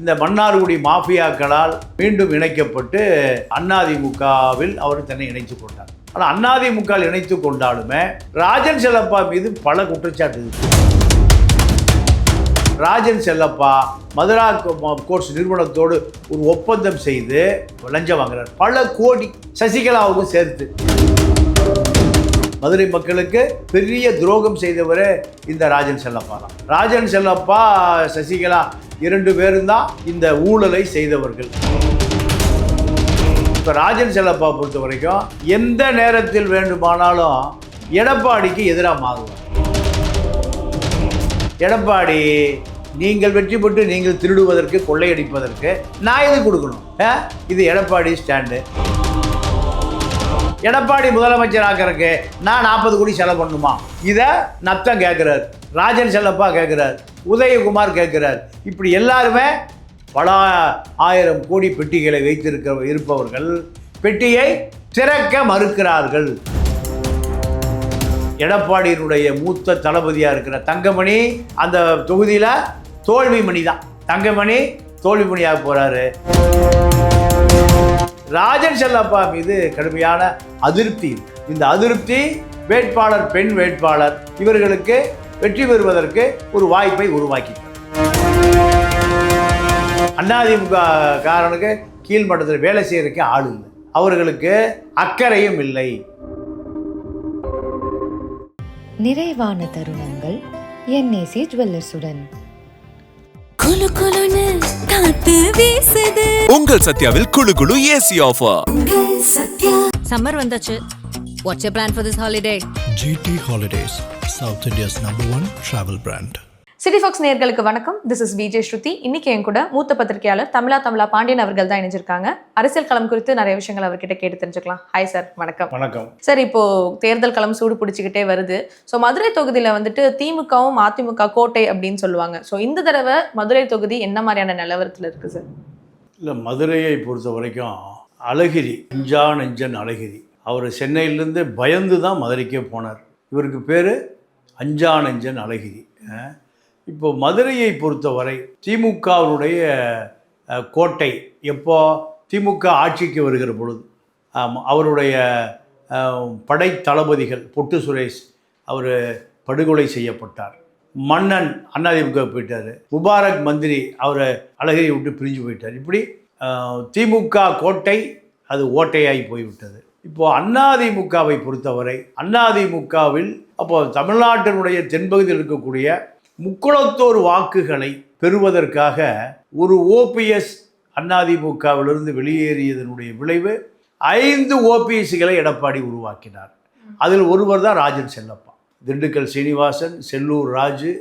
இந்த மன்னார்குடி மாஃபியாக்களால் மீண்டும் இணைக்கப்பட்டு அதிமுகவில் அவர் தன்னை இணைத்துக் கொண்டார். ஆனால் அதிமுக இணைத்துக் கொண்டாலுமே ராஜன் செல்லப்பா மீது பல குற்றச்சாட்டு இருக்கு. ராஜன் செல்லப்பா மதுரா கோர்ஸ் நிறுவனத்தோடு ஒரு ஒப்பந்தம் செய்து லஞ்சம் வாங்குறார், பல கோடி சசிகலாவுக்கும் சேர்த்து. மதுரை மக்களுக்கு பெரிய துரோகம் செய்தவரே இந்த ராஜன் செல்லப்பா தான். ராஜன் செல்லப்பா, சசிகலா இரண்டு பேரும் தான் இந்த ஊழலை செய்தவர்கள். இப்போ ராஜன் செல்லப்பா பொறுத்த வரைக்கும் எந்த நேரத்தில் வேண்டுமானாலும் எடப்பாடிக்கு எதிராக மாறுவார். எடப்பாடி, நீங்கள் வெற்றி பெற்று நீங்கள் திருடுவதற்கு, கொள்ளையடிப்பதற்கு நான் எது கொடுக்கணும்? இது எடப்பாடி ஸ்டாண்டு. எடப்பாடி முதலமைச்சர் ஆக்கிறதுக்கு நான் 40 கோடி செலவு பண்ணணுமா? இதை நத்தம் கேட்குறார், ராஜன் செல்லப்பா கேட்குறார், உதயகுமார் கேட்குறார். இப்படி எல்லாருமே பல ஆயிரம் கோடி பெட்டிகளை இருப்பவர்கள் பெட்டியை திறக்க மறுக்கிறார்கள். எடப்பாடியினுடைய மூத்த தளபதியாக இருக்கிற தங்கமணி அந்த தொகுதியில் தோல்விமணி தான். தங்கமணி தோல்விமணியாக போகிறாரு. ராஜன் செல்லப்பா மீது கடுமையான அதிருப்தி. இந்த அதிருப்தி வேட்பாளர், பெண் வேட்பாளர், இவர்களுக்கு வெற்றி பெறுவதற்கு ஒரு வாய்ப்பை உருவாக்கிட்டார். அதிமுக காரனுக்கு கீழ்மட்டத்தில் வேலை செய்யறதுக்கு ஆள் இல்லை, அவர்களுக்கு அக்கறையும் இல்லை. நிறைவான தருணங்கள் NAC ஜுவல்லர்ஸுடன். உங்கள் சத்யாவில் குளு குளு ஏசி ஆஃபர். சம்மர் வந்தாச்சு. What's your plan for this holiday? GT Holidays, South India's #1 travel brand. City Fox நேயர்களுக்கு வணக்கம். This is VJ Shruti. இன்னைக்கு என் கூட மூத்த பத்திரிகையாளர் தமிழா பாண்டியன் அவர்கள் தான் இணைஞ்சிருக்காங்க. அரசியல் களம் குறித்து நிறைய விஷயங்கள் அவர்கிட்ட கேட்டு தெரிஞ்சுக்கலாம். ஹாய் சார், வணக்கம். வணக்கம் சார், இப்போ தேர்தல் களம் சூடு பிடிச்சிக்கிட்டே வருது. ஸோ மதுரை தொகுதியில் வந்துட்டு திமுகவும் அதிமுக கோட்டை அப்படின்னு சொல்லுவாங்க. ஸோ இந்த தடவை மதுரை தொகுதி என்ன மாதிரியான நிலவரத்தில் இருக்குது சார்? இல்லை, மதுரையை பொறுத்த வரைக்கும் அழகிரி, அஞ்சா நெஞ்சன் அழகிரி, அவர் சென்னையிலேருந்து பயந்து தான் மதுரைக்கே போனார். இவருக்கு பேர் அஞ்சா நெஞ்சன் அழகிரி. இப்போ மதுரையை பொறுத்தவரை திமுகவினுடைய கோட்டை. எப்போ திமுக ஆட்சிக்கு வருகிற பொழுது அவருடைய படை தளபதிகள் பொட்டு சுரேஷ் அவர் படுகொலை செய்யப்பட்டார். மன்னன் அதிமுக போயிட்டார். முபாரக் மந்திரி அவர் அழகிரியை விட்டு பிரிஞ்சு போயிட்டார். இப்படி திமுக கோட்டை அது ஓட்டையாகி போய்விட்டது. இப்போது அதிமுகவை பொறுத்தவரை அதிமுகவில் அப்போது தமிழ்நாட்டினுடைய தென்பகுதியில் இருக்கக்கூடிய முக்குளத்தோர் வாக்குகளை பெறுவதற்காக ஒரு OPS அதிமுகவிலிருந்து வெளியேறியதனுடைய விளைவு 5 OPSகளை எடப்பாடி உருவாக்கினார். அதில் ஒருவர் தான் ராஜன் செல்லப்பா. திண்டுக்கல் சீனிவாசன், செல்லூர் ராஜு,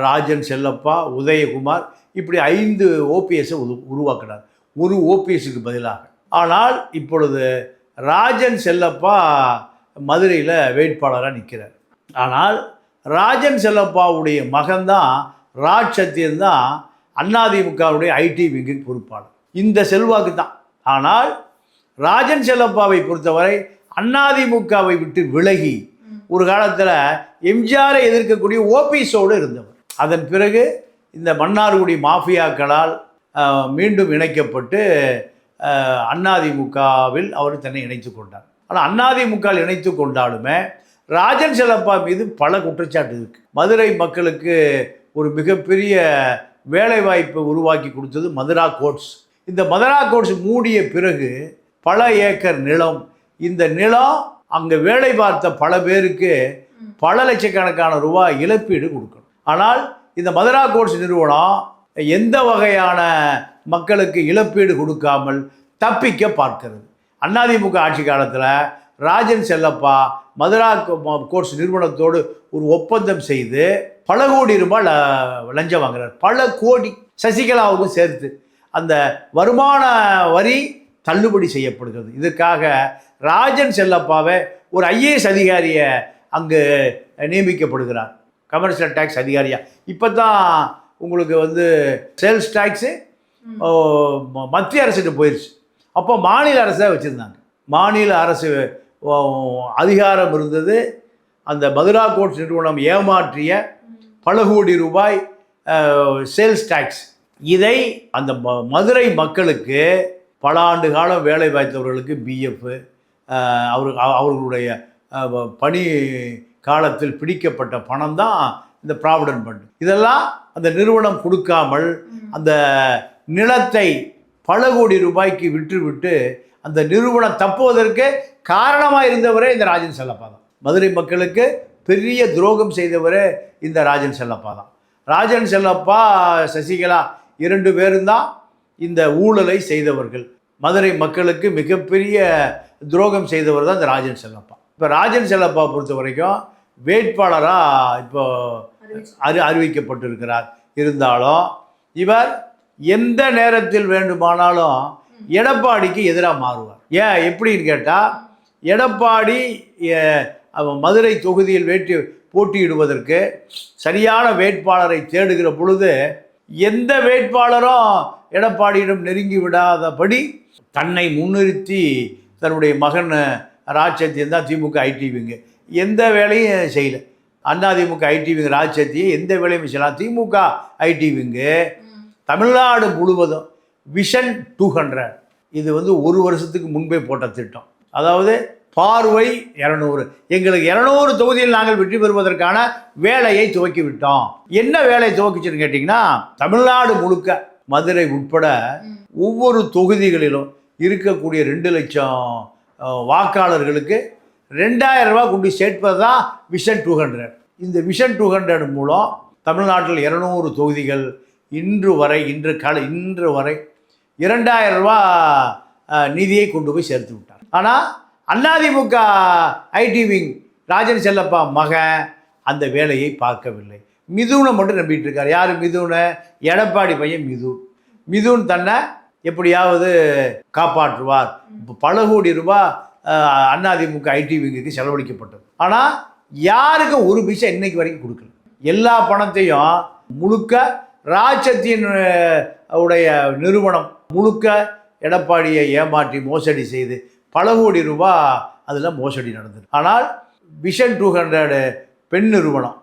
ராஜன் செல்லப்பா, உதயகுமார், இப்படி 5 OPSை உருவாக்கினார் ஒரு OPSக்கு பதிலாக. ஆனால் இப்பொழுது ராஜன் செல்லப்பா மதுரையில் வேட்பாளராக நிற்கிறார். ஆனால் ராஜன் செல்லப்பாவுடைய மகன்தான் ராஜ் சத்தியன் தான் அதிமுகவுடைய IT விங்குக்கு பொறுப்பாளர். இந்த செல்வாக்கு தான். ஆனால் ராஜன் செல்லப்பாவை பொறுத்தவரை அதிமுகவை விட்டு விலகி ஒரு காலத்தில் எம்ஜிஆரை எதிர்க்கக்கூடிய OPSோடு இருந்தவர். அதன் பிறகு இந்த மன்னார்குடி மாஃபியாக்களால் மீண்டும் இணைக்கப்பட்டு அதிமுகவில் அவர் தன்னை இணைத்துக் கொண்டார். ஆனால் அதிமுக இணைத்து கொண்டாலுமே ராஜன் செல்லப்பா மீது பல குற்றச்சாட்டு இருக்குது. மதுரை மக்களுக்கு ஒரு மிகப்பெரிய வேலைவாய்ப்பை உருவாக்கி கொடுத்தது மதுரா கோர்ட்ஸ். இந்த மதுரா கோர்ட்ஸ் மூடிய பிறகு பல ஏக்கர் நிலம், இந்த நிலம் அங்கே வேலை பார்த்த பல பேருக்கு பல லட்சக்கணக்கான ரூபாய் இழப்பீடு கொடுக்கணும். ஆனால் இந்த மதுரா கோர்ட்ஸ் நிறுவனம் எந்த வகையான மக்களுக்கு இழப்பீடு கொடுக்காமல் தப்பிக்க பார்க்கிறது. அதிமுக ஆட்சி காலத்தில் ராஜன் செல்லப்பா மதுரா கோர்ஸ் நிறுவனத்தோடு ஒரு ஒப்பந்தம் செய்து பல கோடி ரூபாய் லஞ்சம் வாங்குறார், பல கோடி சசிகலாவுக்கும் சேர்த்து. அந்த வருமான வரி தள்ளுபடி செய்யப்படுகிறது. இதற்காக ராஜன் செல்லப்பாவை ஒரு IAS அதிகாரியை அங்கு நியமிக்கப்படுகிறார், கமர்ஷியல் டேக்ஸ் அதிகாரியா. இப்போ தான் உங்களுக்கு சேல்ஸ் டேக்ஸு மத்திய அரசுக்கு போயிடுச்சு. அப்போ மாநில அரசை வச்சுருந்தாங்க. மாநில அரசு அதிகாரம் இருந்தது. அந்த மதுரா கோர்ட்ஸ் நிறுவனம் ஏமாற்றிய பல கோடி ரூபாய் சேல்ஸ் டேக்ஸ் இதை அந்த மதுரை மக்களுக்கு பல ஆண்டு காலம் வேலை வாய்த்தவர்களுக்கு பிஎஃப், அவர்களுடைய பணி காலத்தில் பிடிக்கப்பட்ட பணம் தான் இந்த ப்ராவிடன்ட் ஃபண்ட். இதெல்லாம் அந்த நிறுவனம் கொடுக்காமல் அந்த நிலத்தை பல கோடி ரூபாய்க்கு விட்டு அந்த நிறுவனம் தப்புவதற்கு காரணமாக இருந்தவரே இந்த ராஜன் செல்லப்பா தான். மதுரை மக்களுக்கு பெரிய துரோகம் செய்தவரே இந்த ராஜன் செல்லப்பா தான். ராஜன் செல்லப்பா, சசிகலா 2 பேரும் தான் இந்த ஊழலை செய்தவர்கள். மதுரை மக்களுக்கு மிகப்பெரிய துரோகம் செய்தவர் தான் இந்த ராஜன் செல்லப்பா. இப்போ ராஜன் செல்லப்பா பொறுத்த வரைக்கும் வேட்பாளராக இப்போ அறிவிக்கப்பட்டிருக்கிறார். இருந்தாலும் இவர் எந்த நேரத்தில் வேண்டுமானாலும் எடப்பாடிக்கு எதிராக மாறுவார். ஏன் எப்படின்னு கேட்டால், எடப்பாடி மதுரை தொகுதியில் போட்டியிடுவதற்கு சரியான வேட்பாளரை தேடுகிற பொழுது எந்த வேட்பாளரும் எடப்பாடியிடம் நெருங்கி விடாதபடி தன்னை முன்னிறுத்தி தன்னுடைய மகன் ராஜ்சத்தியன் தான் திமுக ஐடிவிங்க எந்த வேலையும் செய்யலை. அதிமுக ஐடிவிங்க ராஜ்சத்தியை எந்த வேலையும் செய்யலாம். திமுக ஐடிவிங்கு தமிழ்நாடு முழுவதும் விஷன் 200 இது ஒரு வருஷத்துக்கு முன்பே போட்ட திட்டம். அதாவது பார்வை 200, எங்களுக்கு 200 தொகுதியில் நாங்கள் வெற்றி பெறுவதற்கான வேலையை துவக்கி விட்டோம். என்ன வேலையை துவக்கிச்சுன்னு கேட்டிங்கன்னா, தமிழ்நாடு முழுக்க மதுரை உட்பட ஒவ்வொரு தொகுதிகளிலும் இருக்கக்கூடிய 2 லட்சம் வாக்காளர்களுக்கு 2000 ரூபா கொண்டு சேர்ப்பது தான் விஷன் 200. இந்த விஷன் 200 மூலம் தமிழ்நாட்டில் 200 தொகுதிகள் இன்று வரை 2000 ரூபா நிதியை கொண்டு போய் சேர்த்து விட்டார். ஆனால் அதிமுக ஐடிவிங் ராஜன் செல்லப்பா மகன் அந்த வேலையை பார்க்கவில்லை. மிதுனை மட்டும் நம்பிட்டு இருக்கார். யார் மிதுனை? எடப்பாடி பையன் மிதுன் தன்னை எப்படியாவது காப்பாற்றுவார். பல கோடி ரூபாய் அதிமுக ஐடிவிங்குக்கு செலவழிக்கப்பட்டது. ஆனால் யாருக்கும் ஒரு பைசா இன்னைக்கு வரைக்கும் கொடுக்கல. எல்லா பணத்தையும் முழுக்க ராஜ்சத்தியன் உடைய நிறுவனம் முழுக்க எடப்பாடியை ஏமாற்றி மோசடி செய்து பல கோடி ரூபாய் அதில் மோசடி நடந்தது. ஆனால் விஷன் 200 பெண் நிறுவனம்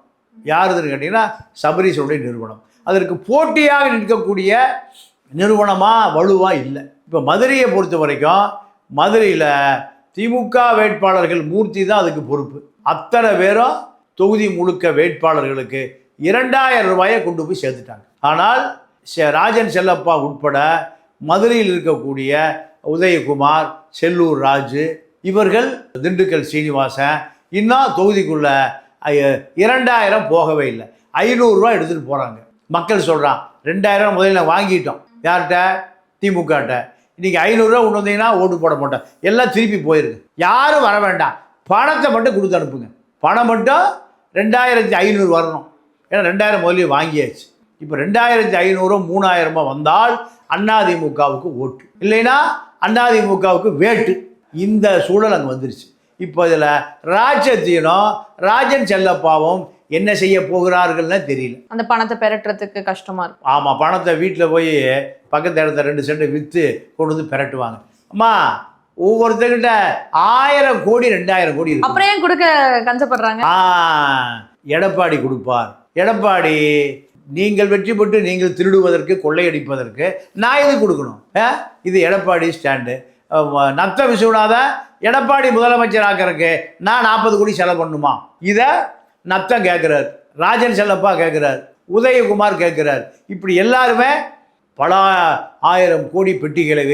யாருதுன்னு கேட்டிங்கன்னா சபரீஷனுடைய நிறுவனம். அதற்கு போட்டியாக நிற்கக்கூடிய நிறுவனமாக வலுவாக இல்லை. இப்போ மதுரையை பொறுத்த வரைக்கும் மதுரையில் திமுக வேட்பாளர்கள் மூர்த்தி தான் அதுக்கு பொறுப்பு. அத்தனை பேரும் தொகுதி முழுக்க வேட்பாளர்களுக்கு 2000 ரூபாயை கொண்டு போய் சேர்த்துட்டாங்க. ஆனால் ராஜன் செல்லப்பா உட்பட மதுரையில் இருக்கக்கூடிய உதயகுமார், செல்லூர் ராஜு, இவர்கள் திண்டுக்கல் சீனிவாசன் இன்னும் தொகுதிக்குள்ள 2000 போகவே இல்லை. 500 ரூபா எடுத்துகிட்டு போகிறாங்க. மக்கள் சொல்கிறான் 2000 முதல்ல வாங்கிட்டோம். யார்கிட்ட? திமுகட்ட. இன்றைக்கி 500 ரூபா கொண்டு வந்தீங்கன்னா ஓட்டு போட மாட்டோம், எல்லாம் திருப்பி போயிருக்கு. யாரும் வர வேண்டாம், பணத்தை மட்டும் கொடுத்து அனுப்புங்க. பணம் மட்டும் 2500 வரணும். ஏன்னா 2000 முதல்ல வாங்கியாச்சு. இப்போ 2500 3000 வந்தால் அதிமுகவுக்கு ஓட்டு, இல்லைன்னா அதிமுகவுக்கு வேட்டு. இந்த சூழல் அங்கே வந்துருச்சு. இப்போ இதில் ராஜ்சத்தியனும் ராஜன் செல்லப்பாவும் என்ன செய்ய போகிறார்கள்னு தெரியல. அந்த பணத்தை பெரட்டுறதுக்கு கஷ்டமா இருக்கும். ஆமாம், பணத்தை வீட்டில் போய் பக்கத்து இடத்த 2 சென்ட் விற்று கொண்டு வந்து பெரட்டுவாங்க. அம்மா, ஒவ்வொருத்தர்கிட்ட 1000 கோடி 2000 கோடி இருக்கு. அப்புறம் ஏன் கொடுக்க கஞ்சப்படுறாங்க? எடப்பாடி கொடுப்பார். எடப்பாடி நீங்கள் வெற்றி பெற்று நீங்கள் திருடுவதற்கு கொள்ளையடிப்பதற்கு நான் எது கொடுக்கணும்? இது எடப்பாடி ஸ்டாண்டு. நத்த விஸ்வநாதன் எடப்பாடி முதலமைச்சர் ஆக்கிறதுக்கு நான் 40 கோடி செலவு பண்ணணுமா? இதை நத்தம் கேட்குறார், ராஜன் செல்லப்பா கேட்குறார், உதயகுமார் கேட்குறார். இப்படி எல்லாருமே பல 1000 கோடி பெட்டிகளை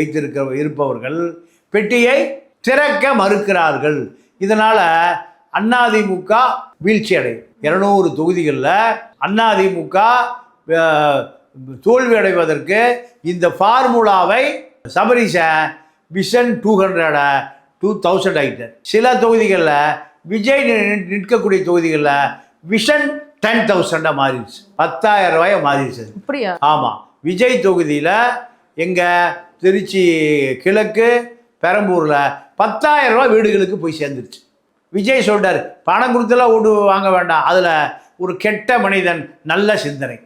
இருப்பவர்கள் பெட்டியை திறக்க மறுக்கிறார்கள். இதனால் அதிமுக வீழ்ச்சி அடையும். 200 தொகுதிகளில் அதிமுக தோல்வி அடைவதற்கு இந்த ஃபார்முலாவை சபரீஷன் விஷன் 2000 ஆகிட்டார். சில தொகுதிகளில் விஜய் நிற்கக்கூடிய தொகுதிகளில் விஷன் 10,000 மாறிடுச்சு. 10,000 ரூபாயை மாறிடுச்சு. அப்படியா? ஆமாம். விஜய் தொகுதியில் எங்கள் திருச்சி கிழக்கு பெரம்பூரில் 10,000 ரூபா வீடுகளுக்கு போய் சேர்ந்துருச்சு. விஜய் சொல்கிறார், பணம் கொடுத்தெல்லாம் ஓட்டு வாங்க வேண்டாம், அதில் ஒரு கெட்ட மனிதன் நல்ல சிந்தனை.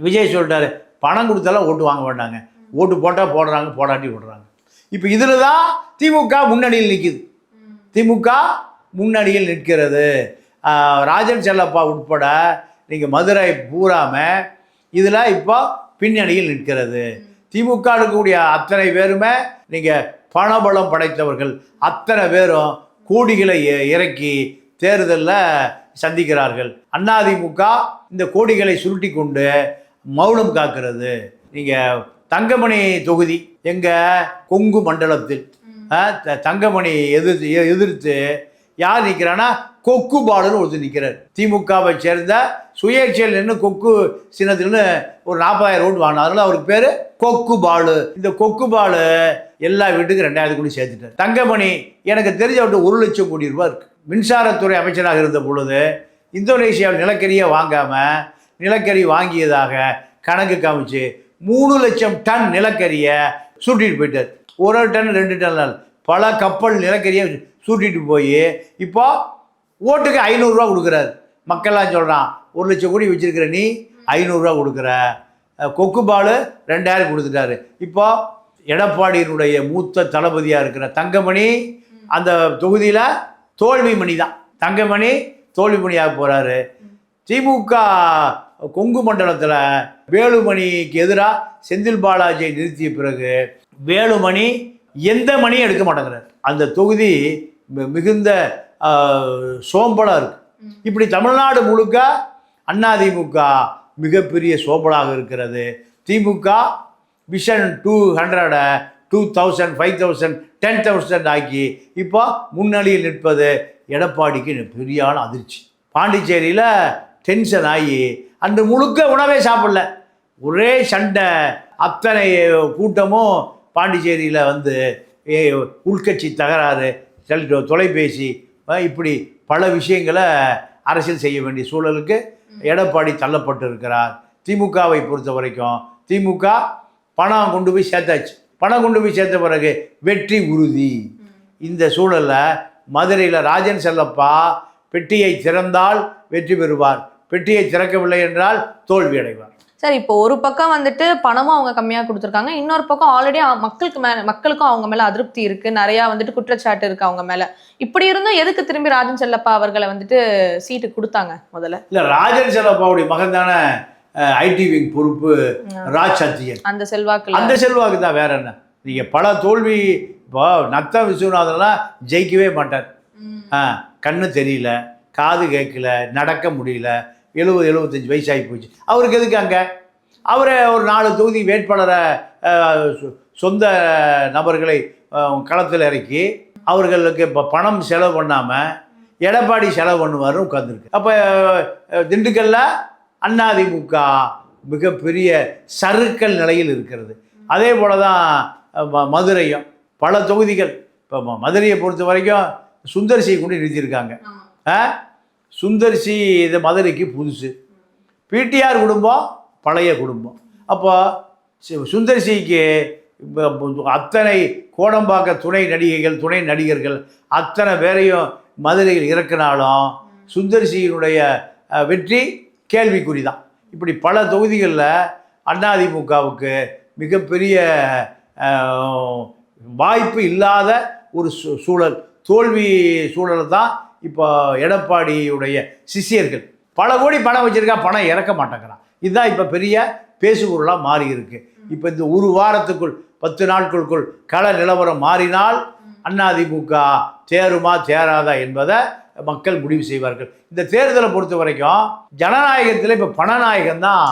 விஜய் சொல்கிறார், பணம் கொடுத்தெல்லாம் ஓட்டு வாங்க வேண்டாங்க, ஓட்டு போட்டால் போடுறாங்க, போடாட்டி விடுறாங்க. இப்போ இதில் தான் திமுக முன்னணியில் நிற்கிது. திமுக முன்னணியில் நிற்கிறது. ராஜன் செல்லப்பா உட்பட நீங்கள் மதுரை பூராமல் இதில் இப்போ பின்னணியில் நிற்கிறது. திமுக இருக்கக்கூடிய அத்தனை பேருமே நீங்கள் பணபலம் படைத்தவர்கள், அத்தனை பேரும் கோடிகளை இறக்கி தேர்தலில் சந்திக்கிறார்கள். அதிமுக இந்த கோடிகளை சுருட்டி கொண்டு மௌனம் காக்கிறது. நீங்கள் தங்கமணி தொகுதி எங்கள் கொங்கு மண்டலத்தில் தங்கமணி எதிர்த்து யார் நிற்கிறான்னா கொக்கு பாலுன்னு ஒருத்தர் நிற்கிறார். திமுகவை சேர்ந்த சுயேட்சையில் நின்று கொக்கு சின்னத்தில்னு ஒரு 40,000 ஓட்டு வாங்கினார். அதனால அவருக்கு பேர் கொக்கு பாலு. இந்த கொக்கு பாலு எல்லா வீட்டுக்கும் 2,000 கோடி சேர்த்துட்டார். தங்கமணி எனக்கு தெரிஞ்ச விட்டு 1 லட்சம் கோடி ரூபாய் இருக்கு. மின்சாரத்துறை அமைச்சராக இருந்த பொழுது இந்தோனேஷியாவில் நிலக்கரியை வாங்காமல் நிலக்கரி வாங்கியதாக கணக்கு காமிச்சு 3 லட்சம் டன் நிலக்கரியை சுட்டிட்டு போயிட்டார். 1 டன் 2 டன் பல கப்பல் நிலக்கரியை சூட்டிட்டு போய் இப்போ ஓட்டுக்கு 500 ரூபா கொடுக்குறாரு. மக்கள்லாம் சொல்கிறான் 1 லட்சம் கோடி வச்சிருக்கிற நீ 500 ரூபா கொடுக்குற. கொக்கு பாலு 2,000 கொடுத்துட்டாரு. இப்போ எடப்பாடியினுடைய மூத்த தளபதியாக இருக்கிற தங்கமணி அந்த தொகுதியில் தோல்விமணி தான். தங்கமணி தோல்விமணியாக போகிறாரு. திமுக கொங்கு மண்டலத்தில் வேலுமணிக்கு எதிராக செந்தில் பாலாஜியை நிறுத்திய பிறகு வேலுமணி எந்த மணியும் எடுக்க மாட்டேங்கிறார். அந்த தொகுதி மிகுந்த சோம்பலாக இருக்கு. இப்படி தமிழ்நாடு முழுக்க அதிமுக மிகப்பெரிய சோம்பலாக இருக்கிறது. திமுக விஷன் 200 2000 5000 10,000 ஆக்கி இப்போ முன்னணியில் நிற்பது எடப்பாடிக்கு பெரியான அதிர்ச்சி. பாண்டிச்சேரியில் டென்ஷன் ஆகி அன்று முழுக்க உணவே சாப்பிடல, ஒரே சண்டை. அத்தனை கூட்டமும் பாண்டிச்சேரியில் வந்து உள்கட்சி தகராறு, தொலைபேசி, இப்படி பல விஷயங்களை அரசியல் செய்ய வேண்டிய சூழலுக்கு எடப்பாடி தள்ளப்பட்டு இருக்கிறார். திமுகவை பொறுத்த வரைக்கும் திமுக பணம் கொண்டு போய் சேர்த்தாச்சு. பணம் கொண்டு போய் சேர்த்த பிறகு வெற்றி உறுதி. இந்த சூழலில் மதுரையில் ராஜன் செல்லப்பா பெட்டியை திறந்தால் வெற்றி பெறுவார், பெட்டியை திறக்கவில்லை என்றால் தோல்வி அடைவார். சார், இப்போ ஒரு பக்கம் வந்துட்டு பணமும் அவங்க கம்மியாக கொடுத்துருக்காங்க, இன்னொரு பக்கம் ஆல்ரெடி மக்களுக்கும் அவங்க மேலே அதிருப்தி இருக்கு, நிறையா வந்துட்டு குற்றச்சாட்டு இருக்கு அவங்க மேலே. இப்படி இருந்தும் எதுக்கு திரும்பி ராஜன் செல்லப்பா அவர்களை வந்துட்டு சீட்டு கொடுத்தாங்க முதல்ல? இல்லை, ராஜன் செல்லப்பாவுடைய மகன் தானே ஐடி விங் பொறுப்பு ராஜ் சத்தியன். அந்த செல்வாக்கு தான், வேற என்ன. நீங்கள் பல தோல்வி, இப்போ நத்த விஸ்வநாதன்லாம் ஜெயிக்கவே மாட்டார். கண்ணு தெரியல, காது கேட்கல, நடக்க முடியல, 70-75 வயசாகி போச்சு. அவருக்கு எதுக்கு அங்கே? அவரை ஒரு 4 தொகுதி வேட்பாளரை சொந்த நபர்களை களத்தில் இறக்கி அவர்களுக்கு இப்போ பணம் செலவு பண்ணாமல் எடப்பாடி செலவு பண்ணுவார்னு உட்காந்துருக்கு. அப்போ திண்டுக்கல்ல அதிமுக மிகப்பெரிய சறுக்கல் நிலையில் இருக்கிறது. அதே போல தான் மதுரையும் பல தொகுதிகள். இப்போ மதுரையை பொறுத்த வரைக்கும் சுந்தர்சியை கொண்டு நிறுத்தியிருக்காங்க. சுந்தர்சி இது மதுரைக்கு புதுசு. பிடிஆர் குடும்பம் பழைய குடும்பம். அப்போ சுந்தர்சிக்கு அத்தனை கோடம்பாக்க துணை நடிகைகள், துணை நடிகர்கள் அத்தனை பேரையும் மதுரையில் இறக்கினாலும் சுந்தர்சியினுடைய வெற்றி கேள்விக்குறி தான். இப்படி பல தொகுதிகளில் அதிமுகவுக்கு மிகப்பெரிய வாய்ப்பு இல்லாத ஒரு சூழல், தோல்வி சூழல் தான். இப்போ எடப்பாடியுடைய சிஷியர்கள் பல கோடி பணம் வச்சுருக்கா, பணம் இறக்க மாட்டேங்கிறான். இதுதான் இப்போ பெரிய பேசுபொருளாக மாறி இருக்கு. இப்போ இந்த ஒரு வாரத்துக்குள் 10 நாட்களுக்குள் கள நிலவரம் மாறினால் அதிமுக தேருமா தேராதா என்பதை மக்கள் முடிவு செய்வார்கள். இந்த தேர்தலை பொறுத்த வரைக்கும் ஜனநாயகத்தில் இப்போ பணநாயகம் தான்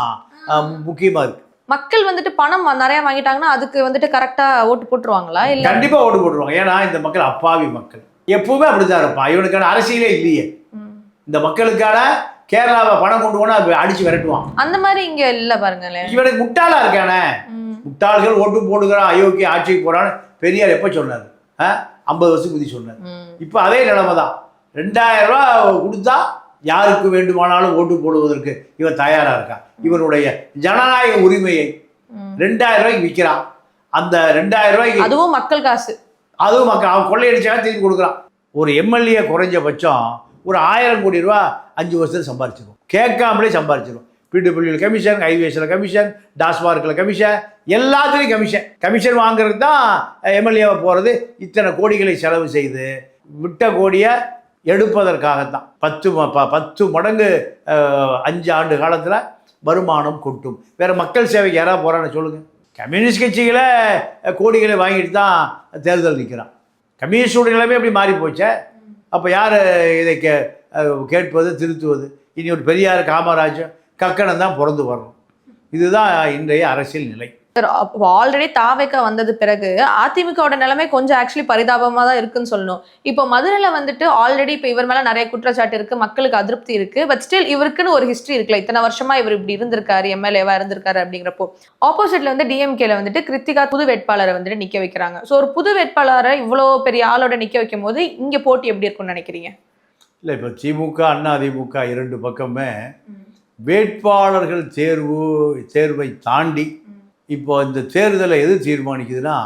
முக்கியமாக இருக்கு. மக்கள் வந்துட்டு பணம் நிறைய வாங்கிட்டாங்கன்னா அதுக்கு வந்துட்டு கரெக்டா ஓட்டு போட்டுருவாங்களா? இல்லை, கண்டிப்பா ஓட்டு போட்டுருவாங்க. ஏன்னா இந்த மக்கள் அப்பாவி மக்கள், எப்பவுமே அப்படிதான் இருப்பான். இவனுக்கான அரசியலே இல்லையே. இந்த மக்களுக்கான கேரளாவை பணம் கொண்டு போனா அடிச்சு விரட்டுவான். அந்த மாதிரி இங்க இல்ல பாருங்களேன். இவனுக்கு முட்டாளா இருக்கானே, முட்டாள்கள் ஓட்டு போடுகிறான், அயோக்கிய ஆட்சிக்கு போறான்னு பெரியார் எப்ப சொன்னார்? 50 வருஷம் முந்தி சொன்னார். இப்போ அதே நிலைமை தான். 2000 ரூபா கொடுத்தா யாருக்கு வேண்டுமானாலும் ஓட்டு போடுவதற்கு இவன் தயாரா இருக்கான். இவனுடைய ஜனநாயக உரிமையை 2000 ரூபாய்க்கு விற்கிறான். அந்த 2000 ரூபாய்க்கு, அதுவும் மக்கள் காசு, அதுவும் மக்கள், அவன் கொள்ளையடிச்சாக திருப்பி கொடுக்குறான். ஒரு எம்எல்ஏ குறைஞ்சபட்சம் ஒரு 1000 கோடி ரூபா 5 வருஷத்துல சம்பாரிச்சிடும், கேட்காமலே சம்பாரிச்சிடும். பிடபிள்யூ கமிஷன், ஹைவேஸில் கமிஷன், டாஸ்மார்க்கில் கமிஷன், எல்லாத்துலேயும் கமிஷன் வாங்குறதுக்கு தான் எம்எல்ஏவை போகிறது. இத்தனை கோடிகளை செலவு செய்து விட்ட கோடியை எடுப்பதற்காகத்தான் 10 மடங்கு 5 ஆண்டு காலத்தில் வருமானம் கொட்டும். வேறு மக்கள் சேவைக்கு யாராவது போகிறான்னு சொல்லுங்கள். கம்யூனிஸ்ட் கட்சிகளை கோடிகளை வாங்கிட்டு தான் தேர்தல் நிற்கிறான். கம்யூனிஸ்டோட நிலைமை எப்படி மாறி போச்சே. அப்போ யார் இதை கேட்பது, திருத்துவது? இனி ஒரு பெரியார், காமராஜர், கக்கணம் தான் பிறந்து வரணும். இதுதான் இன்றைய அரசியல் நிலை. ஆல்ரெடி தாவேக்கா வந்தது பிறகு அதிமுகவோட நிலைமை கொஞ்சம் ஆக்சுவலி பரிதாபமா தான் இருக்குன்னு சொல்லணும். இப்போ மதுரையில வந்துட்டு ஆல்ரெடி இப்போ இவர் மேல நிறைய குற்றச்சாட்டு இருக்கு, மக்களுக்கு அதிருப்தி இருக்கு. பட் ஸ்டில் இவருக்குன்னு ஒரு ஹிஸ்டரி இருக்குல்ல, இத்தனை வருஷமா இவர் இப்படி இருந்திருக்காரு, எம்எல்ஏவா இருந்திருக்காரு. அப்படிங்கிறப்போ ஆப்போசிட்ல வந்து டிஎம்கேல வந்துட்டு கிருத்திகா புது வேட்பாளரை வந்துட்டு நிக்க வைக்கிறாங்க. ஸோ ஒரு புது வேட்பாளரை இவ்வளோ பெரிய ஆளோட நிக்க வைக்கும் போது இங்க போட்டி எப்படி இருக்கும்னு நினைக்கிறீங்க? இல்லை, இப்போ திமுக, அதிமுக இரண்டு பக்கமே வேட்பாளர்கள் தேர்வை தாண்டி இப்போ இந்த தேர்தலை எது தீர்மானிக்குதுன்னா,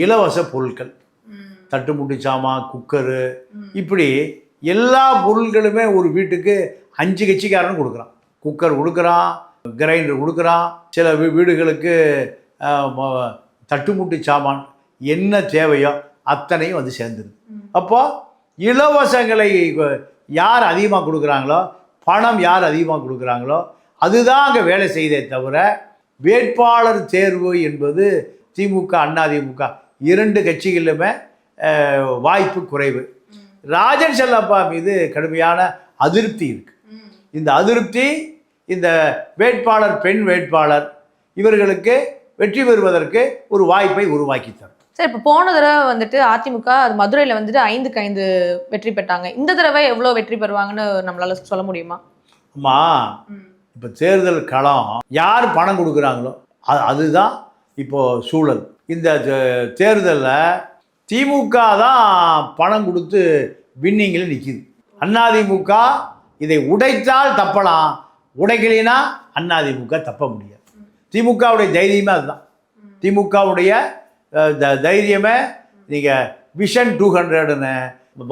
இலவச பொருட்கள், தட்டுமுட்டு சாமான், குக்கரு, இப்படி எல்லா பொருட்களுமே ஒரு வீட்டுக்கு 5 கட்சிக்காரனும் கொடுக்குறான். குக்கர் கொடுக்குறான், கிரைண்டர் கொடுக்குறான், சில வீடுகளுக்கு தட்டுமுட்டு சாமான் என்ன தேவையோ அத்தனையும் வந்து சேர்ந்துருது. அப்போது இலவசங்களை யார் அதிகமாக கொடுக்குறாங்களோ, பணம் யார் அதிகமாக கொடுக்குறாங்களோ அதுதான் அங்கே வேலை செய்தே தவிர வேட்பாளர் தேர்வு என்பது திமுக, அதிமுக இரண்டு கட்சிகளிலுமே வாய்ப்பு குறைவு. ராஜன் செல்லப்பா மீது கடுமையான அதிருப்தி இருக்கு. இந்த அதிருப்தி இந்த வேட்பாளர், பெண் வேட்பாளர், இவர்களுக்கு வெற்றி பெறுவதற்கு ஒரு வாய்ப்பை உருவாக்கி தரும். சார், இப்போ போன தடவை வந்துட்டு அதிமுக மதுரையில் வந்துட்டு 5க்கு 5 வெற்றி பெற்றாங்க. இந்த தடவை எவ்வளோ வெற்றி பெறுவாங்கன்னு நம்மளால சொல்ல முடியுமா? அம்மா, இப்போ தேர்தல் களம் யார் பணம் கொடுக்குறாங்களோ அதுதான் இப்போ சூழல். இந்த தேர்தலில் திமுக தான் பணம் கொடுத்து வின்னிங்கில் நிற்கிது. அதிமுக இதை உடைத்தால் தப்பலாம், உடைக்கலைன்னா அதிமுக தப்ப முடியாது. திமுகவுடைய தைரியமே அதுதான். திமுகவுடைய தைரியமே நீங்கள் விஷன் 200ன்னு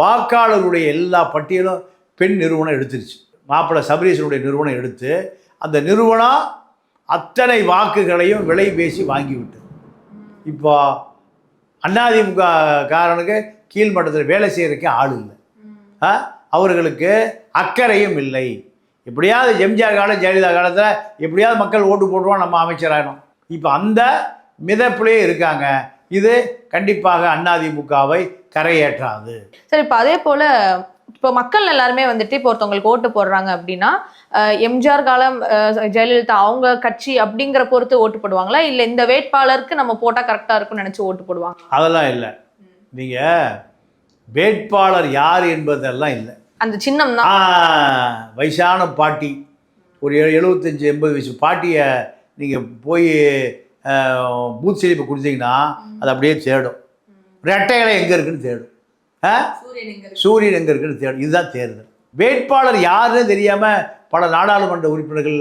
வாக்காளருடைய எல்லா பட்டியலும் பெண் நிறுவனம் எடுத்துருச்சு. மாப்பிள்ளை சபரீசனுடைய நிறுவனம் எடுத்து அந்த நிறுவனம் அத்தனை வாக்குகளையும் விலை பேசி வாங்கிவிட்டது. இப்போ அதிமுக காரனுக்கு கீழ்மட்டத்தில் வேலை செய்கிறதுக்கே ஆள் இல்லை, அவர்களுக்கு அக்கறையும் இல்லை. எப்படியாவது எம்ஜிஆர் காலம், ஜெயலலிதா காலத்தில் எப்படியாவது மக்கள் ஓட்டு போடுவோம், நம்ம அமைச்சராகணும். இப்போ அந்த மிதப்பிலே இருக்காங்க. இது கண்டிப்பாக அதிமுகவை கரையேற்றாது. சரி, இப்போ அதே போல் இப்போ மக்கள் எல்லாருமே வந்துட்டு இப்போ ஒருத்தவங்களுக்கு ஓட்டு போடுறாங்க அப்படின்னா எம்ஜிஆர் காலம், ஜெயலலிதா அவங்க கட்சி அப்படிங்கிற பொறுத்து ஓட்டு போடுவாங்களா, இல்லை இந்த வேட்பாளருக்கு நம்ம போட்டால் கரெக்டாக இருக்கும்னு நினச்சி ஓட்டு போடுவாங்க? அதெல்லாம் இல்லை. நீங்கள் வேட்பாளர் யார் என்பதெல்லாம் இல்லை, அந்த சின்னம் தான். வயசான பாட்டி, ஒரு 75-80 வயசு பாட்டியை நீங்கள் போய் பூத் ஸ்லிப்பை கொடுத்தீங்கன்னா அது அப்படியே தேடும். ரெட்டை இலை எங்கே இருக்குன்னு தேடும், சூரியன் எங்கே இருக்குன்னு தேடும். இதுதான் தேர்தல். வேட்பாளர் யாருன்னு தெரியாமல் பல நாடாளுமன்ற உறுப்பினர்கள்,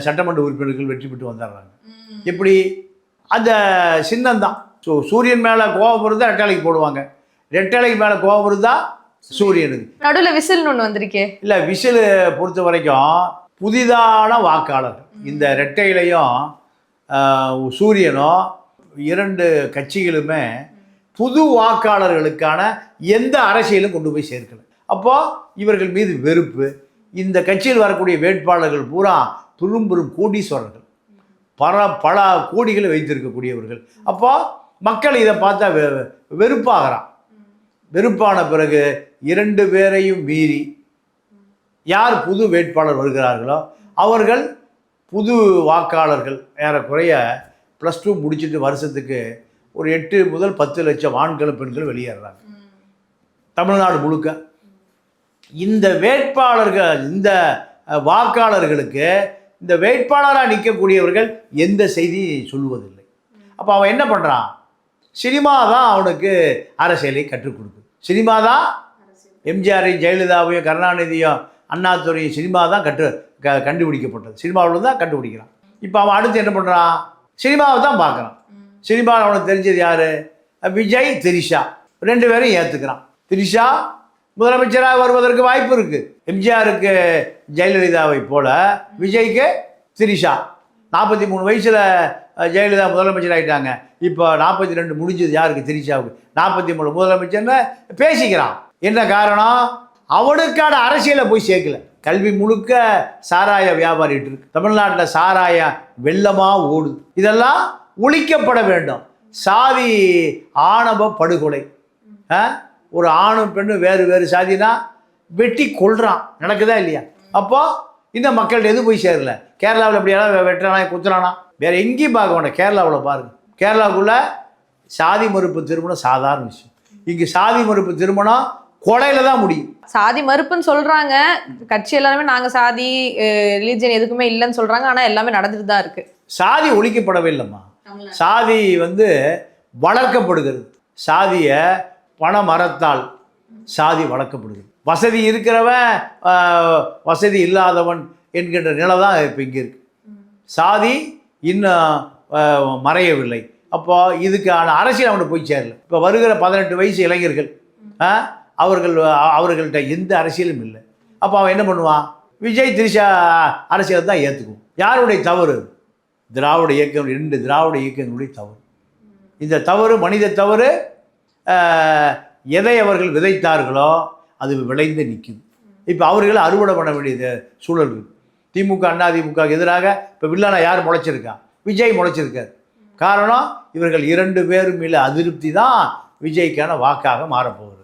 சட்டமன்ற உறுப்பினர்கள் வெற்றி பெற்று வந்துடுறாங்க. எப்படி? அந்த சின்னம்தான். ஸோ சூரியன் மேலே கோபம் இருந்தால் ரெட்டலைக்கு போடுவாங்க, ரெட்டலைக்கு மேலே கோபம் இருந்தால் சூரியனுக்கு. நடுவில் விசில்னு ஒன்று வந்திருக்கே. இல்லை, விசில் பொறுத்த வரைக்கும் புதிதான வாக்காளர். இந்த ரெட்டையிலையும் சூரியனும் இரண்டு கட்சிகளுமே புது வாக்காளர்களுக்கான எந்த அரசியலும் கொண்டு போய் சேர்க்கலை. அப்போ இவர்கள் மீது வெறுப்பு. இந்த கட்சியில் வரக்கூடிய வேட்பாளர்கள் பூரா பெரும் கோடீஸ்வரர்கள், பல கோடிகளை வைத்திருக்கக்கூடியவர்கள். அப்போ மக்கள் இதை பார்த்தா வெறுப்பாகிறான். வெறுப்பான பிறகு 2 பேரையும் மீறி யார் புது வேட்பாளர் வருகிறார்களோ அவர்கள் புது வாக்காளர்கள். ஏறக்குறைய +2 முடிச்சுட்டு வருஷத்துக்கு ஒரு 8 முதல் 10 லட்சம் ஆண்களும் பெண்களும் வெளியேறாங்க தமிழ்நாடு முழுக்க. இந்த வேட்பாளர்கள், இந்த வாக்காளர்களுக்கு இந்த வேட்பாளராக நிற்கக்கூடியவர்கள் எந்த செய்தி சொல்லுவதில்லை. அப்போ அவன் என்ன பண்ணுறான்? சினிமா தான் அவனுக்கு அரசியலை கற்றுக் கொடுக்குது. சினிமா தான் எம்ஜிஆரையும் ஜெயலலிதாவையும் கருணாநிதியும் அண்ணாதுரையும் சினிமா தான் கண்டுபிடிக்கப்பட்டது. சினிமாவில் தான் கண்டுபிடிக்கிறான். இப்போ அவன் அடுத்து என்ன பண்ணுறான்? சினிமாவை தான் பார்க்குறான். சினிமாவில் அவனுக்கு தெரிஞ்சது யார்? விஜய், திரிஷா, 2 பேரும் ஏற்றுக்கிறான். திரிஷா முதலமைச்சராக வருவதற்கு வாய்ப்பு இருக்குது. எம்ஜிஆருக்கு ஜெயலலிதாவை போல விஜய்க்கு திரிஷா. 43 வயசில் ஜெயலலிதா முதலமைச்சர் ஆகிட்டாங்க. இப்போ 42 முடிஞ்சது யாருக்கு? திரிஷாவுக்கு. 43 முதலமைச்சர்னு பேசிக்கிறான். என்ன காரணம்? அவனுக்கான அரசியலை போய் சேர்க்கல. கல்வி முழுக்க சாராய வியாபாரிட்டு இருக்கு. தமிழ்நாட்டில் சாராயம் வெள்ளமாக ஓடுது. இதெல்லாம் ஒழிக்கப்பட வேண்டும். சாதி ஆணவ படுகொலை, ஒரு ஆணும் பெண்ணும் வேறு வேறு சாதினா வெட்டி கொள்றான், நடக்குதா இல்லையா? அப்போ இந்த மக்கள்கிட்ட எது போய் சேரல. கேரளாவில் எப்படியாவது வெட்டுறானா குத்துறானா, வேற எங்கேயும் பார்க்க வேண்டாம். கேரளாவில் பாருங்க, கேரளாவுக்குள்ள சாதி மறுப்பு திருமணம் சாதாரண விஷயம். இங்கே சாதி மறுப்பு திருமணம் கொலையில தான் முடியும். சாதி மறுப்புன்னு சொல்றாங்க, கட்சி எல்லாருமே நாங்க சாதி ரிலீஜன் எதுக்குமே இல்லைன்னு சொல்றாங்க. ஆனா எல்லாமே நடந்துட்டு தான் இருக்கு. சாதி ஒழிக்கப்படவே இல்லைம்மா. சாதி வளர்க்கப்படுகிறது. சாதிய பண மரத்தால் சாதி வளர்க்கப்படுகிறது. வசதி இருக்கிறவன் வசதி இல்லாதவன் என்கின்ற நிலை தான் இப்போ இங்கே இருக்கு. சாதி இன்னும் மறையவில்லை. அப்போ இதுக்கான அரசியல் அவனுக்கு போய் சேரல. இப்போ வருகிற 18 வயசு இளைஞர்கள் அவர்கள்ட்ட எந்த அரசியலும் இல்லை. அப்போ அவன் என்ன பண்ணுவான்? விஜய் திரிஷா அரசியலை தான் ஏற்றுக்குவோம். யாருடைய தவறு? திராவிட இயக்கம், 2 திராவிட இயக்கங்களுடைய தவறு. இந்த தவறு மனித தவறு. எதை அவர்கள் விதைத்தார்களோ அது விளைந்து நிற்கும். இப்போ அவர்களை அறுவடை பண்ண வேண்டியது சூழல் இருக்குது. திமுக அதிமுக எதிராக இப்போ வில்லனா யார் முளைச்சிருக்கா? விஜய் முளைச்சிருக்கார். காரணம், இவர்கள் 2 பேரும் மேலே அதிருப்தி தான் விஜய்க்கான வாக்காக மாறப்போகுது.